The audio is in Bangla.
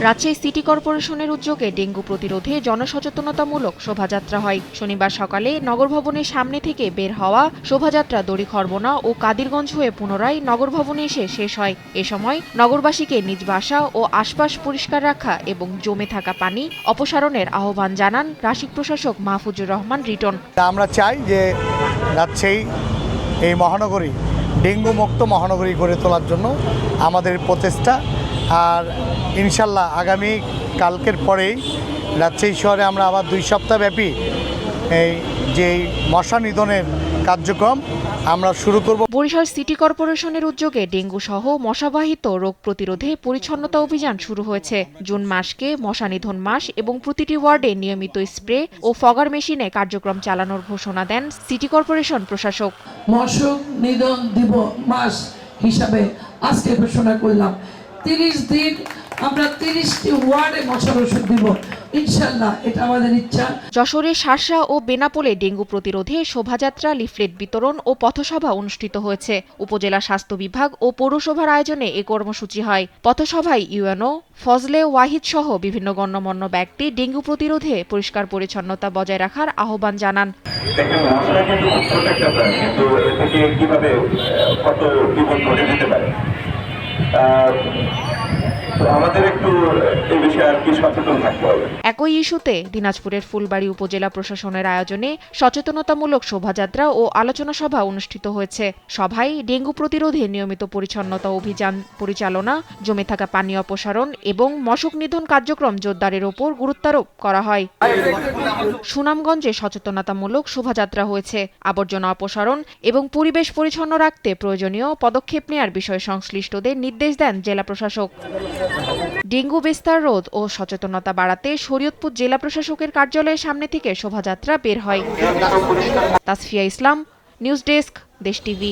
রাজশাহী সিটি কর্পোরেশনের উদ্যোগে ডেঙ্গু প্রতিরোধে জনসচেতনতামূলক শোভাযাত্রা হয়। শনিবার সকালে নগর ভবনের সামনে থেকে বের হওয়া শোভাযাত্রা দড়িখরবনা ও কাদিরগঞ্জ হয়ে পুনরায় নগর ভবনে এসে শেষ হয়। এ সময় নগরবাসীকে নিজ বাসা ও আশপাশ পরিষ্কার রাখা এবং জমে থাকা পানি অপসারণের আহ্বান জানান রাশিক প্রশাসক মাহফুজুর রহমান রিটন। আমরা চাই যে রাজশাহী এই মহানগরী ডেঙ্গু মুক্ত মহানগরী গড়ে তোলার জন্য আমাদের প্রচেষ্টা। আর ইনশাল্লাহ আগামী কালকের পরেই রাজশাহী শহরে আমরা আবার 2 সপ্তাহব্যাপী এই যে মশা নিধনের কার্যক্রম আমরা শুরু করব। বরিশাল সিটি কর্পোরেশনের উদ্যোগে ডেঙ্গু সহ মশাবাহিত রোগ প্রতিরোধে পরিচ্ছন্নতা অভিযান শুরু হয়েছে। জুন মাসকে মশা নিধন মাস এবং প্রতিটি ওয়ার্ডে নিয়মিত স্প্রে ও ফগার মেশিনে কার্যক্রম চালানোর ঘোষণা দেন সিটি কর্পোরেশন প্রশাসক। মশা নিধন দিবস মাস হিসাবে আজকে ঘোষণা করলাম। 30 দিন আমরা 30টি ওয়ার্ডে মশার ওষুধ দিব, ইনশাআল্লাহ এটা আমাদের ইচ্ছা। যশোরের শার্শা ও বেনাপোলে ডেঙ্গু প্রতিরোধে শোভাযাত্রা, লিফলেট বিতরণ ও পথসভা অনুষ্ঠিত হয়েছে। উপজেলা স্বাস্থ্য বিভাগ ও পৌরসভার আয়োজনে এ কর্মসূচি হয়। পথসভায় ইউএনও, ফজলে ওয়াহিদ সহ বিভিন্ন গণ্যমান্য ব্যক্তি ডেঙ্গু প্রতিরোধে পরিষ্কার পরিচ্ছন্নতা বজায় রাখার আহ্বান জানান। আমাদের একটু এই বিষয়ে আর কি সচেতন থাকতে হবে। একই ইস্যুতে দিনাজপুরের ফুলবাড়ী উপজেলা প্রশাসনের আয়োজনে সচেতনতামূলক শোভাযাত্রা ও আলোচনা সভা অনুষ্ঠিত হয়েছে। সভায় ডেঙ্গু প্রতিরোধে নিয়মিত পরিচ্ছন্নতা অভিযান পরিচালনা, জমে থাকা পানি অপসারণ এবং মশক নিধন কার্যক্রম জোরদারের ওপর গুরুত্বারোপ করা হয়। সুনামগঞ্জে সচেতনতামূলক শোভাযাত্রা হয়েছে। আবর্জনা অপসারণ এবং পরিবেশ পরিচ্ছন্ন রাখতে প্রয়োজনীয় পদক্ষেপ নেয়ার বিষয়ে সংশ্লিষ্টদের নির্দেশ দেন জেলা প্রশাসক। ডেঙ্গু বিস্তার রোধ ও সচেতনতা বাড়াতে শরীয়তপুর জেলা প্রশাসকের কার্যালয়ের সামনে থেকে শোভাযাত্রা বের হয়। তাসফিয়া ইসলাম, নিউজ ডেস্ক, দেশ টিভি।